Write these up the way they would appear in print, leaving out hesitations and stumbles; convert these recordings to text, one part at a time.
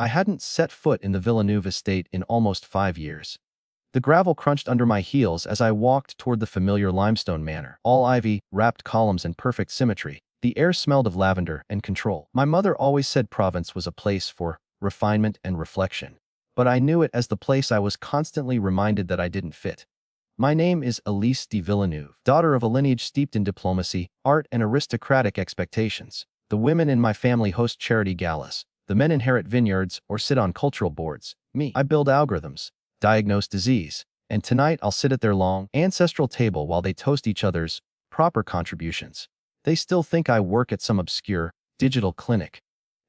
I hadn't set foot in the Villeneuve estate in almost 5 years. The gravel crunched under my heels as I walked toward the familiar limestone manor. All ivy, wrapped columns and perfect symmetry. The air smelled of lavender and control. My mother always said Provence was a place for refinement and reflection. But I knew it as the place I was constantly reminded that I didn't fit. My name is Elise de Villeneuve, daughter of a lineage steeped in diplomacy, art and aristocratic expectations. The women in my family host charity galas. The men inherit vineyards or sit on cultural boards. Me, I build algorithms, diagnose disease, and tonight I'll sit at their long, ancestral table while they toast each other's proper contributions. They still think I work at some obscure, digital clinic.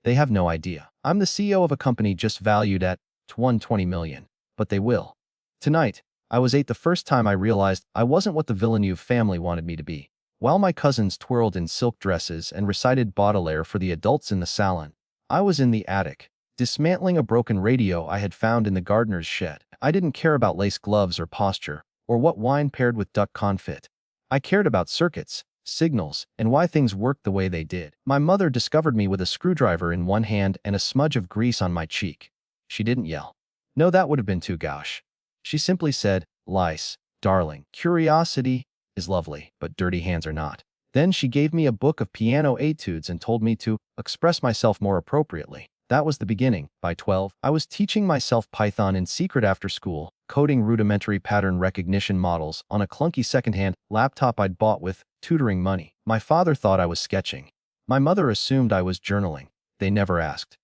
They have no idea. I'm the CEO of a company just valued at $120 million. But they will. Tonight, I was 8 the first time I realized I wasn't what the Villeneuve family wanted me to be. While my cousins twirled in silk dresses and recited Baudelaire for the adults in the salon, I was in the attic, dismantling a broken radio I had found in the gardener's shed. I didn't care about lace gloves or posture, or what wine paired with duck confit. I cared about circuits, signals, and why things worked the way they did. My mother discovered me with a screwdriver in one hand and a smudge of grease on my cheek. She didn't yell. No, that would have been too gauche. She simply said, "Lice, darling, curiosity is lovely, but dirty hands are not." Then she gave me a book of piano etudes and told me to express myself more appropriately. That was the beginning. By 12, I was teaching myself Python in secret after school, coding rudimentary pattern recognition models on a clunky secondhand laptop I'd bought with tutoring money. My father thought I was sketching. My mother assumed I was journaling. They never asked.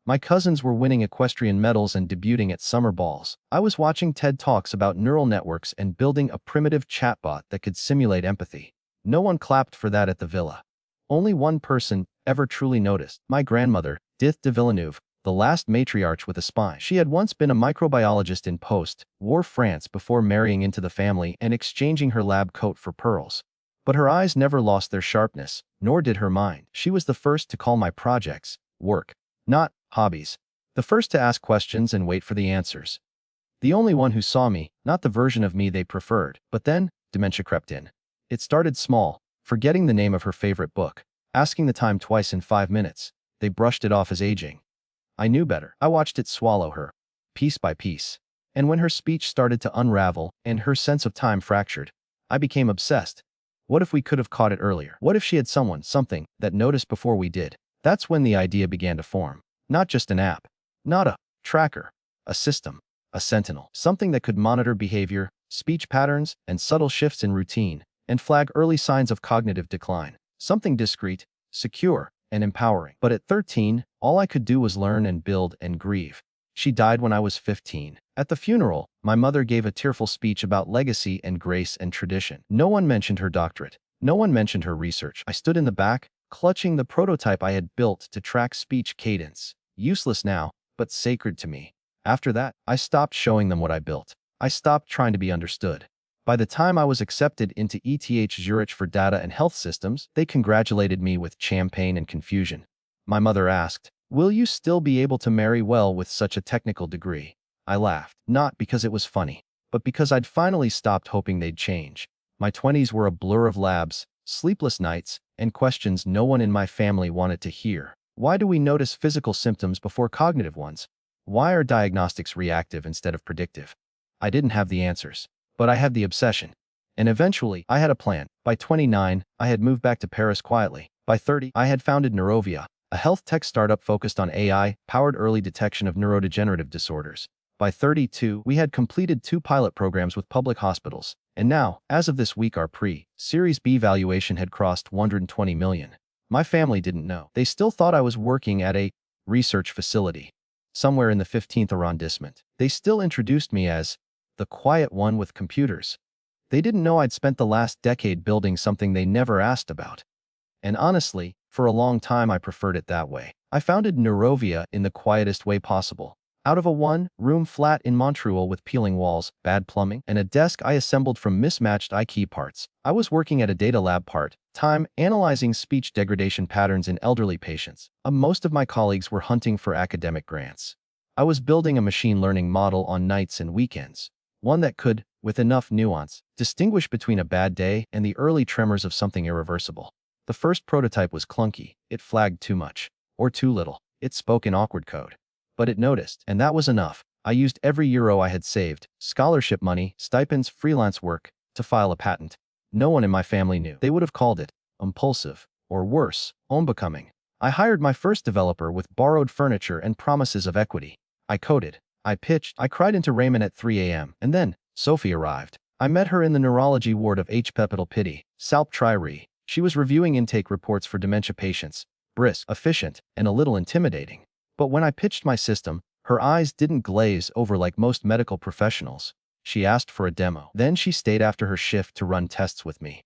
My cousins were winning equestrian medals and debuting at summer balls. I was watching TED Talks about neural networks and building a primitive chatbot that could simulate empathy. No one clapped for that at the villa. Only one person ever truly noticed. My grandmother, Dith de Villeneuve, the last matriarch with a spine. She had once been a microbiologist in post-war France before marrying into the family and exchanging her lab coat for pearls. But her eyes never lost their sharpness, nor did her mind. She was the first to call my projects work, not hobbies. The first to ask questions and wait for the answers. The only one who saw me, not the version of me they preferred. But then, dementia crept in. It started small, forgetting the name of her favorite book, asking the time twice in 5 minutes. They brushed it off as aging. I knew better. I watched it swallow her, piece by piece. And when her speech started to unravel and her sense of time fractured, I became obsessed. What if we could have caught it earlier? What if she had something, that noticed before we did? That's when the idea began to form. Not just an app, not a tracker, a system, a sentinel, something that could monitor behavior, speech patterns, and subtle shifts in routine, and flag early signs of cognitive decline. Something discreet, secure, and empowering. But at 13, all I could do was learn and build and grieve. She died when I was 15. At the funeral, my mother gave a tearful speech about legacy and grace and tradition. No one mentioned her doctorate. No one mentioned her research. I stood in the back, clutching the prototype I had built to track speech cadence. Useless now, but sacred to me. After that, I stopped showing them what I built. I stopped trying to be understood. By the time I was accepted into ETH Zurich for data and health systems, they congratulated me with champagne and confusion. My mother asked, "Will you still be able to marry well with such a technical degree?" I laughed, not because it was funny, but because I'd finally stopped hoping they'd change. My 20s were a blur of labs, sleepless nights, and questions no one in my family wanted to hear. Why do we notice physical symptoms before cognitive ones? Why are diagnostics reactive instead of predictive? I didn't have the answers, but I had the obsession. And eventually, I had a plan. By 29, I had moved back to Paris quietly. By 30, I had founded Neurovia, a health tech startup focused on AI-powered early detection of neurodegenerative disorders. By 32, we had completed 2 pilot programs with public hospitals. And now, as of this week, our pre-Series B valuation had crossed $120 million. My family didn't know. They still thought I was working at a research facility somewhere in the 15th arrondissement. They still introduced me as the quiet one with computers. They didn't know I'd spent the last decade building something they never asked about. And honestly, for a long time I preferred it that way. I founded Neurovia in the quietest way possible. Out of a 1-room flat in Montreal with peeling walls, bad plumbing, and a desk I assembled from mismatched IKEA parts, I was working at a data lab part-time, analyzing speech degradation patterns in elderly patients. Most of my colleagues were hunting for academic grants. I was building a machine learning model on nights and weekends, one that could, with enough nuance, distinguish between a bad day and the early tremors of something irreversible. The first prototype was clunky. It flagged too much, or too little. It spoke in awkward code. But it noticed, and that was enough. I used every euro I had saved, scholarship money, stipends, freelance work, to file a patent. No one in my family knew. They would have called it impulsive, or worse, unbecoming. I hired my first developer with borrowed furniture and promises of equity. I coded. I pitched. I cried into Raymond at 3 a.m. And then, Sophie arrived. I met her in the neurology ward of H. Pepital Pity, Salptriri. She was reviewing intake reports for dementia patients. Brisk, efficient, and a little intimidating. But when I pitched my system, her eyes didn't glaze over like most medical professionals. She asked for a demo. Then she stayed after her shift to run tests with me.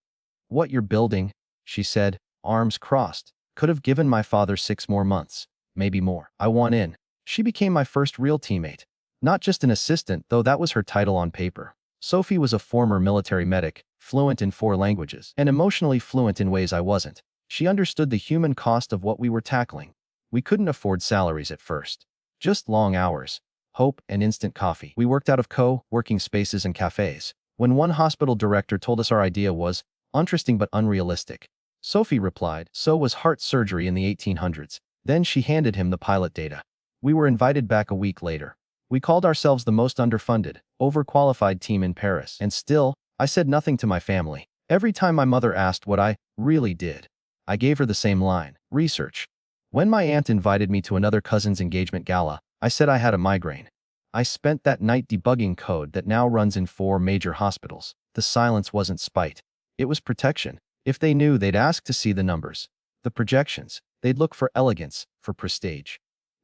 "What you're building," she said, arms crossed, "could have given my father 6 more months. Maybe more. I want in." She became my first real teammate. Not just an assistant, though that was her title on paper. Sophie was a former military medic, fluent in 4 languages, and emotionally fluent in ways I wasn't. She understood the human cost of what we were tackling. We couldn't afford salaries at first. Just long hours, hope, and instant coffee. We worked out of co-working spaces and cafes. When one hospital director told us our idea was interesting but unrealistic, Sophie replied, "So was heart surgery in the 1800s. Then she handed him the pilot data. We were invited back a week later. We called ourselves the most underfunded, overqualified team in Paris. And still, I said nothing to my family. Every time my mother asked what I really did, I gave her the same line: research. When my aunt invited me to another cousin's engagement gala, I said I had a migraine. I spent that night debugging code that now runs in 4 major hospitals. The silence wasn't spite. It was protection. If they knew, they'd ask to see the numbers, the projections. They'd look for elegance, for prestige.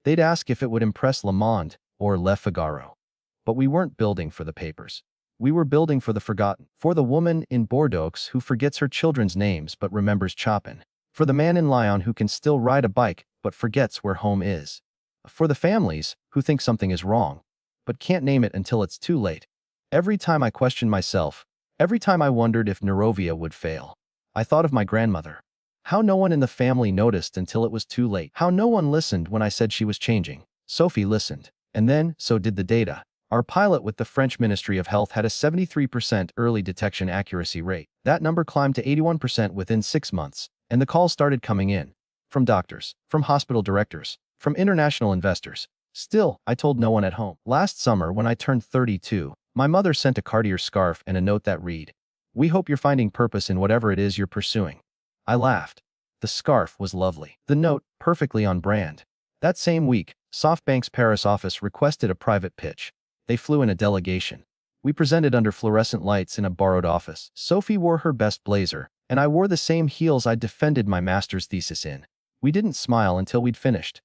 They'd ask if it would impress Le Monde or Le Figaro. But we weren't building for the papers. We were building for the forgotten. For the woman in Bordeaux who forgets her children's names but remembers Chopin. For the man in Lyon who can still ride a bike but forgets where home is. For the families who think something is wrong but can't name it until it's too late. Every time I questioned myself, every time I wondered if Neurovia would fail, I thought of my grandmother. How no one in the family noticed until it was too late. How no one listened when I said she was changing. Sophie listened. And then, so did the data. Our pilot with the French Ministry of Health had a 73% early detection accuracy rate. That number climbed to 81% within 6 months, and the calls started coming in. From doctors, from hospital directors, from international investors. Still, I told no one at home. Last summer, when I turned 32, my mother sent a Cartier scarf and a note that read, "We hope you're finding purpose in whatever it is you're pursuing." I laughed. The scarf was lovely. The note, perfectly on brand. That same week, SoftBank's Paris office requested a private pitch. They flew in a delegation. We presented under fluorescent lights in a borrowed office. Sophie wore her best blazer, and I wore the same heels I defended my master's thesis in. We didn't smile until we'd finished.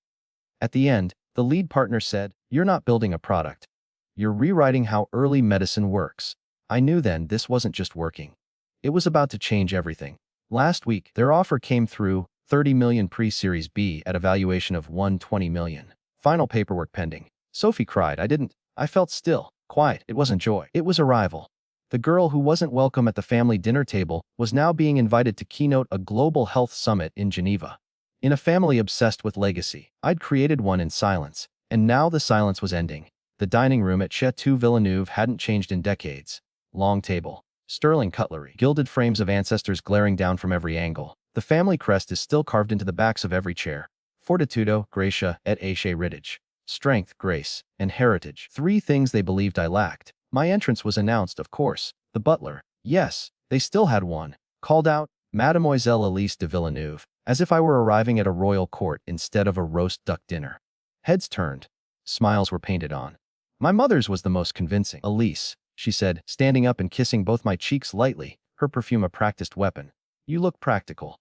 At the end, the lead partner said, "You're not building a product. You're rewriting how early medicine works." I knew then this wasn't just working. It was about to change everything. Last week, their offer came through, 30 million pre-Series B at a valuation of 120 million. Final paperwork pending. Sophie cried. I didn't. I felt still, quiet. It wasn't joy. It was arrival. The girl who wasn't welcome at the family dinner table was now being invited to keynote a global health summit in Geneva. In a family obsessed with legacy, I'd created one in silence, and now the silence was ending. The dining room at Chateau Villeneuve hadn't changed in decades. Long table, sterling cutlery, gilded frames of ancestors glaring down from every angle. The family crest is still carved into the backs of every chair. Fortitudo, Gratia, et Ace Ritage. Strength, grace, and heritage. 3 things they believed I lacked. My entrance was announced, of course. The butler, yes, they still had one, called out, "Mademoiselle Elise de Villeneuve," as if I were arriving at a royal court instead of a roast duck dinner. Heads turned. Smiles were painted on. My mother's was the most convincing. "Elise," she said, standing up and kissing both my cheeks lightly, her perfume a practiced weapon. "You look practical."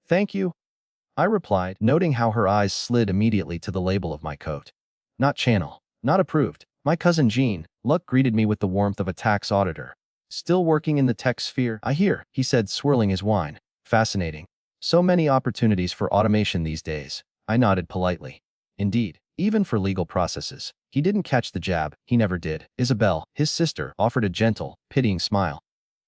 "Thank you," I replied, noting how her eyes slid immediately to the label of my coat. Not channel. Not approved. My cousin Jean, Luck greeted me with the warmth of a tax auditor. "Still working in the tech sphere, I hear," he said, swirling his wine. "Fascinating. So many opportunities for automation these days." I nodded politely. "Indeed, even for legal processes." He didn't catch the jab. He never did. Isabelle, his sister, offered a gentle, pitying smile.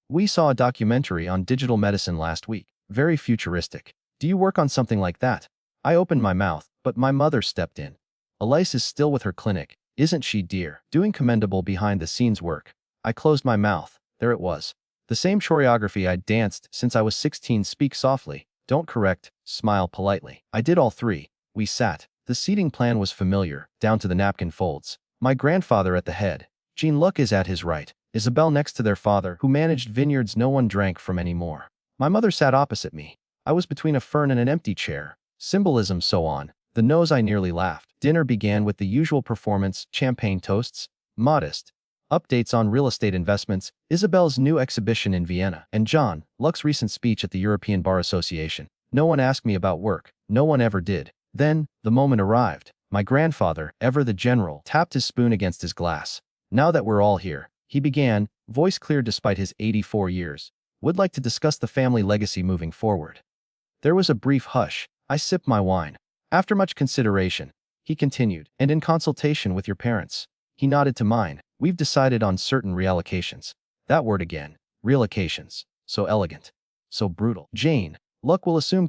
"We saw a documentary on digital medicine last week. Very futuristic. Do you work on something like that?" I opened my mouth, but my mother stepped in. "Elise is still with her clinic, isn't she, dear? Doing commendable behind-the-scenes work." I closed my mouth. There it was. The same choreography I'd danced since I was 16. Speak softly. Don't correct. Smile politely. I did all 3. We sat. The seating plan was familiar, down to the napkin folds. My grandfather at the head. Jean-Luc is at his right. Isabelle next to their father, who managed vineyards no one drank from anymore. My mother sat opposite me. I was between a fern and an empty chair. Symbolism so on. The nose I nearly laughed. Dinner began with the usual performance, champagne toasts, modest updates on real estate investments, Isabelle's new exhibition in Vienna, and Jean-Luc's recent speech at the European Bar Association. No one asked me about work. No one ever did. Then, the moment arrived. My grandfather, ever the general, tapped his spoon against his glass. Now that we're all here, he began, voice clear despite his 84 years, would like to discuss the family legacy moving forward. There was a brief hush. I sipped my wine. After much consideration, he continued, and in consultation with your parents. He nodded to mine. We've decided on certain reallocations. That word again. Reallocations. So elegant. So brutal. Jean-Luc will assume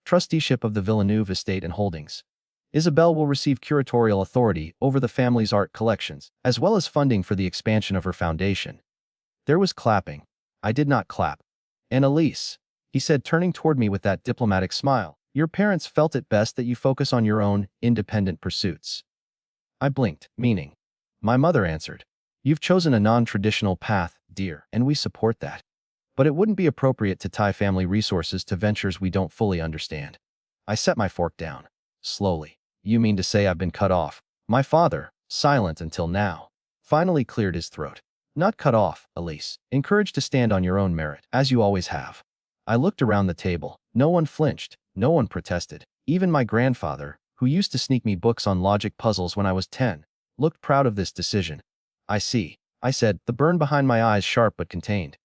trusteeship of the Villeneuve estate and holdings. Isabelle will receive curatorial authority over the family's art collections, as well as funding for the expansion of her foundation. There was clapping. I did not clap. And Elise, he said, turning toward me with that diplomatic smile, your parents felt it best that you focus on your own independent pursuits. I blinked, meaning. My mother answered, you've chosen a non-traditional path, dear, and we support that. But it wouldn't be appropriate to tie family resources to ventures we don't fully understand. I set my fork down. Slowly. You mean to say I've been cut off? My father, silent until now, finally cleared his throat. Not cut off, Elise. Encouraged to stand on your own merit, as you always have. I looked around the table. No one flinched. No one protested. Even my grandfather, who used to sneak me books on logic puzzles when I was 10, looked proud of this decision. I see, I said, the burn behind my eyes sharp but contained.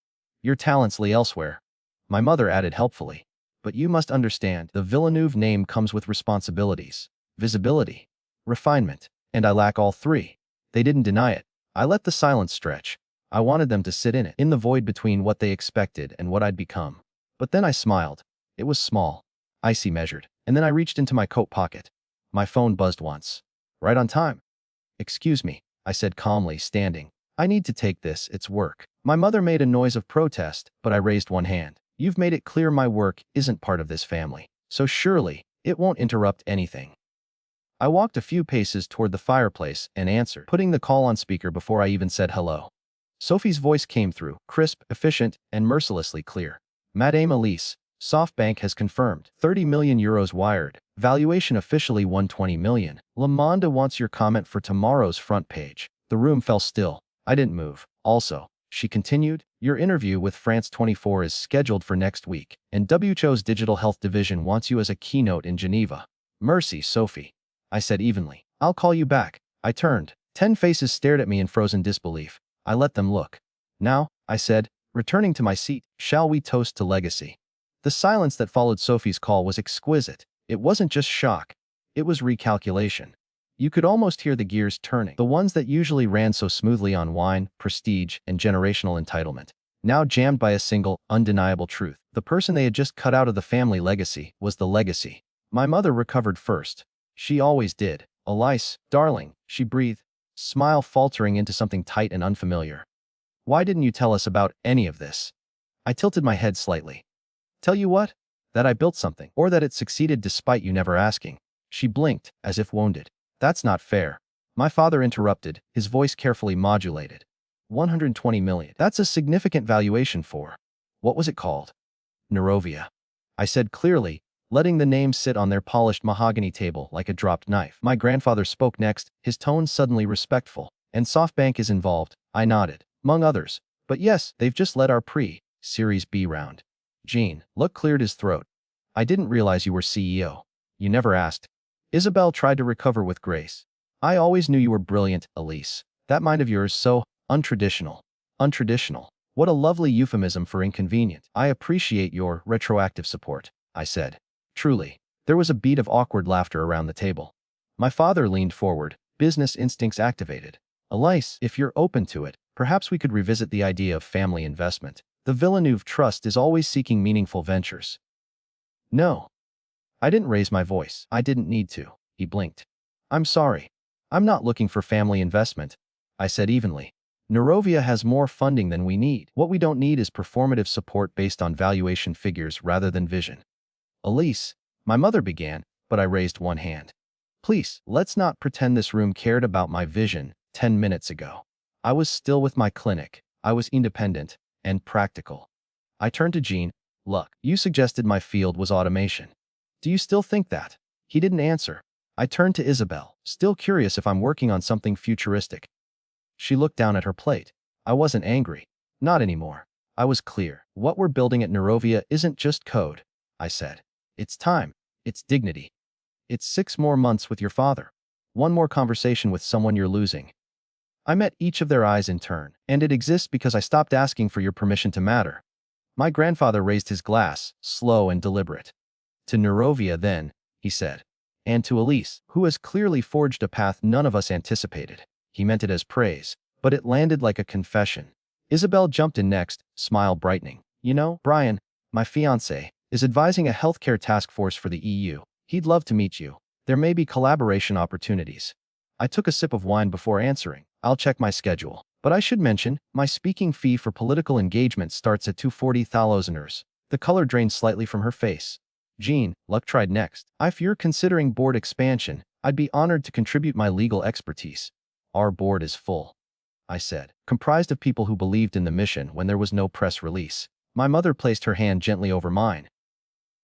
Your talents lay elsewhere. My mother added helpfully. But you must understand, the Villeneuve name comes with responsibilities, visibility, refinement, and I lack all three. They didn't deny it. I let the silence stretch. I wanted them to sit in it, in the void between what they expected and what I'd become. But then I smiled. It was small, icy measured, and then I reached into my coat pocket. My phone buzzed once. Right on time. Excuse me, I said calmly, standing. I need to take this, it's work. My mother made a noise of protest, but I raised one hand. You've made it clear my work isn't part of this family, so surely, it won't interrupt anything. I walked a few paces toward the fireplace and answered, putting the call on speaker before I even said hello. Sophie's voice came through, crisp, efficient, and mercilessly clear. Madame Elise, SoftBank has confirmed. 30 million euros wired. Valuation officially 120 million. Le Monde wants your comment for tomorrow's front page. The room fell still. I didn't move. Also, she continued, your interview with France 24 is scheduled for next week, and WHO's digital health division wants you as a keynote in Geneva. Mercy, Sophie, I said evenly. I'll call you back. I turned. 10 faces stared at me in frozen disbelief. I let them look. Now, I said, returning to my seat, shall we toast to legacy? The silence that followed Sophie's call was exquisite. It wasn't just shock. It was recalculation. You could almost hear the gears turning, the ones that usually ran so smoothly on wine, prestige, and generational entitlement. Now jammed by a single, undeniable truth. The person they had just cut out of the family legacy was the legacy. My mother recovered first. She always did. Elise, darling, she breathed, smile faltering into something tight and unfamiliar. Why didn't you tell us about any of this? I tilted my head slightly. Tell you what? That I built something, or that it succeeded despite you never asking. She blinked, as if wounded. That's not fair. My father interrupted, his voice carefully modulated. 120 million. That's a significant valuation for. What was it called? Neurovia. I said clearly, letting the name sit on their polished mahogany table like a dropped knife. My grandfather spoke next, his tone suddenly respectful. And SoftBank is involved. I nodded. Among others. But yes, they've just led our Series B round. Jean-Luc cleared his throat. I didn't realize you were CEO. You never asked. Isabelle tried to recover with grace. I always knew you were brilliant, Elise. That mind of yours so untraditional. Untraditional. What a lovely euphemism for inconvenient. I appreciate your retroactive support, I said. Truly. There was a beat of awkward laughter around the table. My father leaned forward, business instincts activated. Elise, if you're open to it, perhaps we could revisit the idea of family investment. The Villeneuve Trust is always seeking meaningful ventures. No. I didn't raise my voice. I didn't need to. He blinked. I'm sorry. I'm not looking for family investment, I said evenly. Neurovia has more funding than we need. What we don't need is performative support based on valuation figures rather than vision. Elise, my mother began, but I raised one hand. Please, let's not pretend this room cared about my vision 10 minutes ago. I was still with my clinic. I was independent and practical. I turned to Gene. Look, you suggested my field was automation. Do you still think that? He didn't answer. I turned to Isabel, still curious if I'm working on something futuristic. She looked down at her plate. I wasn't angry. Not anymore. I was clear. What we're building at Neurovia isn't just code, I said. It's time. It's dignity. It's 6 more months with your father. 1 more conversation with someone you're losing. I met each of their eyes in turn, and it exists because I stopped asking for your permission to matter. My grandfather raised his glass, slow and deliberate. To Neurovia then, he said. And to Elise, who has clearly forged a path none of us anticipated. He meant it as praise, but it landed like a confession. Isabel jumped in next, smile brightening. You know, Brian, my fiancé, is advising a healthcare task force for the EU. He'd love to meet you. There may be collaboration opportunities. I took a sip of wine before answering. I'll check my schedule. But I should mention, my speaking fee for political engagement starts at 240,000. The color drained slightly from her face. Gene, luck tried next. If you're considering board expansion, I'd be honored to contribute my legal expertise. Our board is full, I said, comprised of people who believed in the mission when there was no press release. My mother placed her hand gently over mine.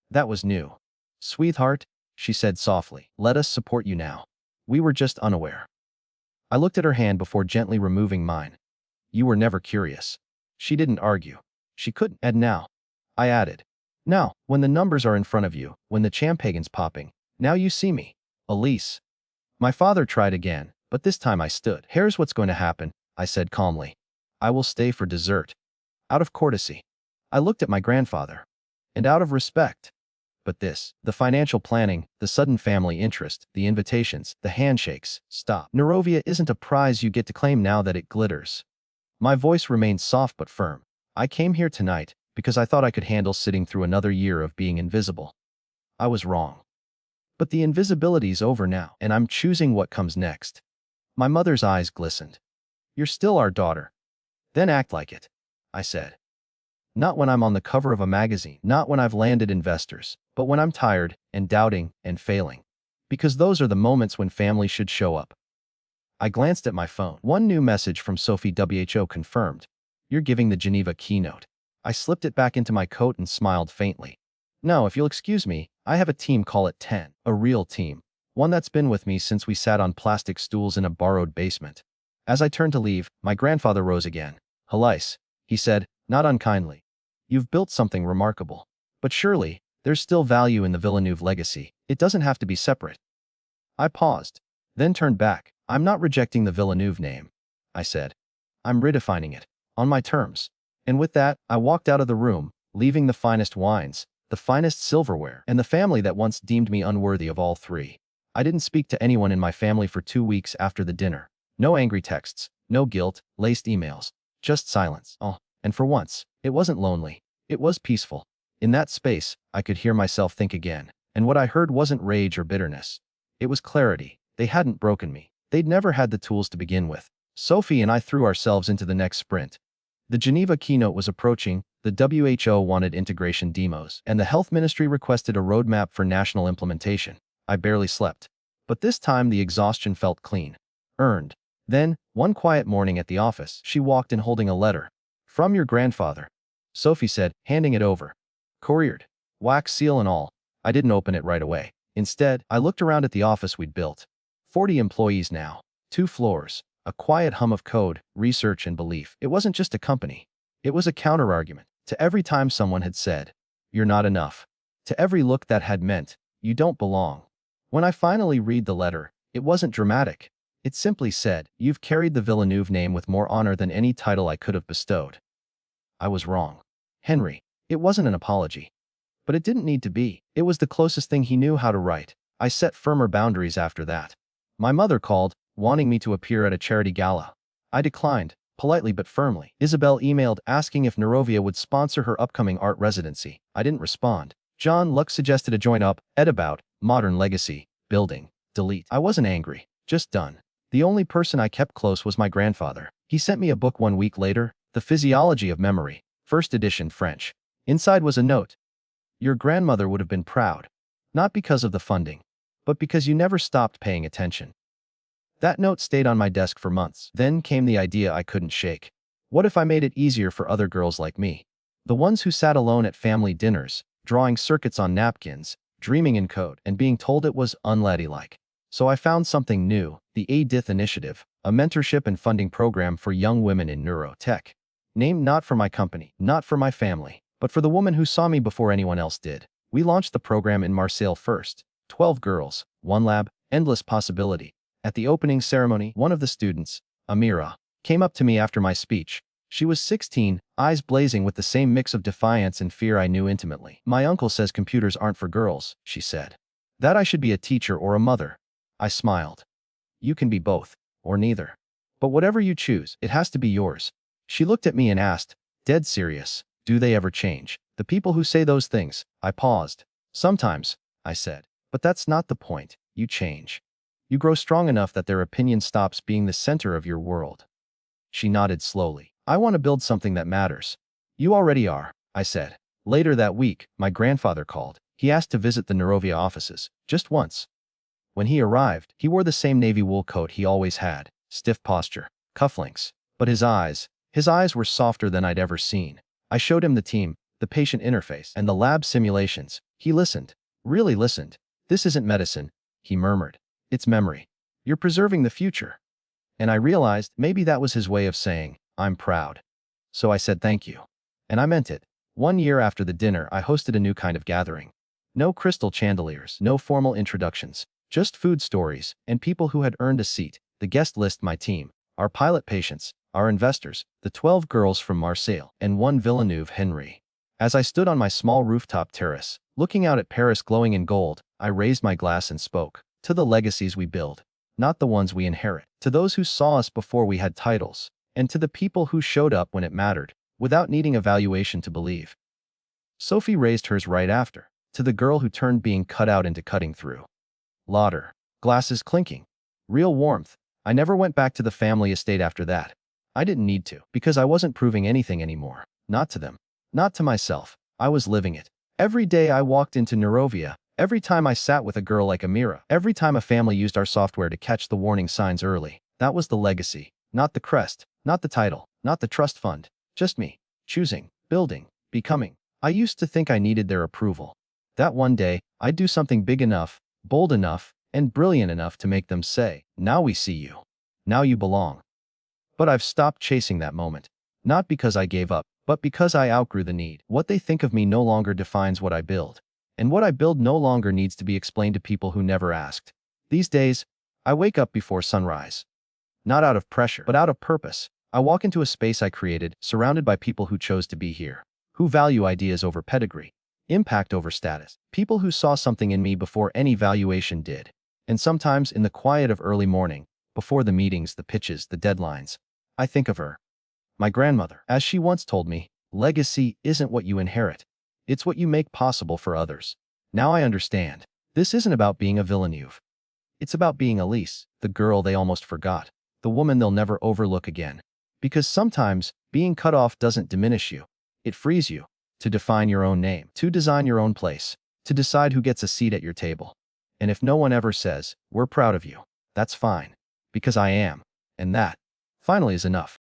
That was new. Sweetheart, she said softly, let us support you now. We were just unaware. I looked at her hand before gently removing mine. You were never curious. She didn't argue. She couldn't. And now, I added. Now, when the numbers are in front of you, when the champagne's popping, now you see me. Elise. My father tried again, but this time I stood. Here's what's going to happen, I said calmly. I will stay for dessert. Out of courtesy. I looked at my grandfather. And out of respect. But this, the financial planning, the sudden family interest, the invitations, the handshakes, stop. Neurovia isn't a prize you get to claim now that it glitters. My voice remained soft but firm. I came here tonight because I thought I could handle sitting through another year of being invisible. I was wrong. But the invisibility's over now, and I'm choosing what comes next. My mother's eyes glistened. You're still our daughter. Then act like it, I said. Not when I'm on the cover of a magazine, not when I've landed investors, but when I'm tired and doubting and failing. Because those are the moments when family should show up. I glanced at my phone. One new message from Sophie WHO confirmed. You're giving the Geneva keynote. I slipped it back into my coat and smiled faintly. No, if you'll excuse me, I have a team, call it 10. A real team. One that's been with me since we sat on plastic stools in a borrowed basement. As I turned to leave, my grandfather rose again. Elise, he said, not unkindly. You've built something remarkable. But surely, there's still value in the Villeneuve legacy. It doesn't have to be separate. I paused, then turned back. I'm not rejecting the Villeneuve name, I said. I'm redefining it, on my terms. And with that, I walked out of the room, leaving the finest wines, the finest silverware, and the family that once deemed me unworthy of all three. I didn't speak to anyone in my family for 2 weeks after the dinner. No angry texts, no guilt-laced emails, just silence. Oh, and for once, it wasn't lonely. It was peaceful. In that space, I could hear myself think again, and what I heard wasn't rage or bitterness. It was clarity. They hadn't broken me. They'd never had the tools to begin with. Sophie and I threw ourselves into the next sprint. The Geneva keynote was approaching, the WHO wanted integration demos, and the health ministry requested a roadmap for national implementation. I barely slept. But this time the exhaustion felt clean. Earned. Then, one quiet morning at the office, she walked in holding a letter. From your grandfather, Sophie said, handing it over. Couriered. Wax seal and all. I didn't open it right away. Instead, I looked around at the office we'd built. 40 employees now. 2 floors. A quiet hum of code, research, and belief. It wasn't just a company. It was a counterargument to every time someone had said, you're not enough. To every look that had meant, you don't belong. When I finally read the letter, it wasn't dramatic. It simply said, you've carried the Villeneuve name with more honor than any title I could have bestowed. I was wrong. Henry. It wasn't an apology. But it didn't need to be. It was the closest thing he knew how to write. I set firmer boundaries after that. My mother called, wanting me to appear at a charity gala. I declined, politely but firmly. Isabel emailed asking if Neurovia would sponsor her upcoming art residency. I didn't respond. John Luck suggested a joint-up, ed about, modern legacy, building, delete. I wasn't angry, just done. The only person I kept close was my grandfather. He sent me a book 1 week later, The Physiology of Memory, first edition French. Inside was a note. Your grandmother would have been proud. Not because of the funding, but because you never stopped paying attention. That note stayed on my desk for months. Then came the idea I couldn't shake. What if I made it easier for other girls like me? The ones who sat alone at family dinners, drawing circuits on napkins, dreaming in code, and being told it was unladylike. So I found something new, the ADITH initiative, a mentorship and funding program for young women in neurotech. Named not for my company, not for my family, but for the woman who saw me before anyone else did. We launched the program in Marseille first. 12 girls, 1 lab, endless possibility. At the opening ceremony, one of the students, Amira, came up to me after my speech. She was 16, eyes blazing with the same mix of defiance and fear I knew intimately. "My uncle says computers aren't for girls," she said. "That I should be a teacher or a mother." I smiled. "You can be both, or neither. But whatever you choose, it has to be yours." She looked at me and asked, dead serious, "Do they ever change? The people who say those things?" I paused. "Sometimes," I said. "But that's not the point. You change. You grow strong enough that their opinion stops being the center of your world." She nodded slowly. "I want to build something that matters." "You already are," I said. Later that week, my grandfather called. He asked to visit the Neurovia offices, just once. When he arrived, he wore the same navy wool coat he always had, stiff posture, cufflinks. But his eyes were softer than I'd ever seen. I showed him the team, the patient interface, and the lab simulations. He listened, really listened. "This isn't medicine," he murmured. "It's memory. You're preserving the future." And I realized maybe that was his way of saying, "I'm proud." So I said thank you. And I meant it. 1 year after the dinner, I hosted a new kind of gathering. No crystal chandeliers, no formal introductions, just food stories and people who had earned a seat. The guest list: my team, our pilot patients, our investors, the 12 girls from Marseille, and 1 Villeneuve Henry. As I stood on my small rooftop terrace, looking out at Paris glowing in gold, I raised my glass and spoke. To the legacies we build, not the ones we inherit. To those who saw us before we had titles. And to the people who showed up when it mattered, without needing evaluation to believe. Sophie raised hers right after. To the girl who turned being cut out into cutting through. Lauder. Glasses clinking. Real warmth. I never went back to the family estate after that. I didn't need to, because I wasn't proving anything anymore. Not to them. Not to myself. I was living it. Every day I walked into Neurovia, every time I sat with a girl like Amira, every time a family used our software to catch the warning signs early. That was the legacy. Not the crest, not the title, not the trust fund. Just me. Choosing, building, becoming. I used to think I needed their approval. That one day, I'd do something big enough, bold enough, and brilliant enough to make them say, "Now we see you. Now you belong." But I've stopped chasing that moment. Not because I gave up, but because I outgrew the need. What they think of me no longer defines what I build. And what I build no longer needs to be explained to people who never asked. These days, I wake up before sunrise. Not out of pressure, but out of purpose. I walk into a space I created, surrounded by people who chose to be here, who value ideas over pedigree, impact over status, people who saw something in me before any valuation did. And sometimes, in the quiet of early morning, before the meetings, the pitches, the deadlines, I think of her. My grandmother, as she once told me, legacy isn't what you inherit. It's what you make possible for others. Now I understand. This isn't about being a Villeneuve. It's about being Elise, the girl they almost forgot, the woman they'll never overlook again. Because sometimes, being cut off doesn't diminish you. It frees you to define your own name, to design your own place, to decide who gets a seat at your table. And if no one ever says, "We're proud of you," that's fine. Because I am. And that, finally, is enough.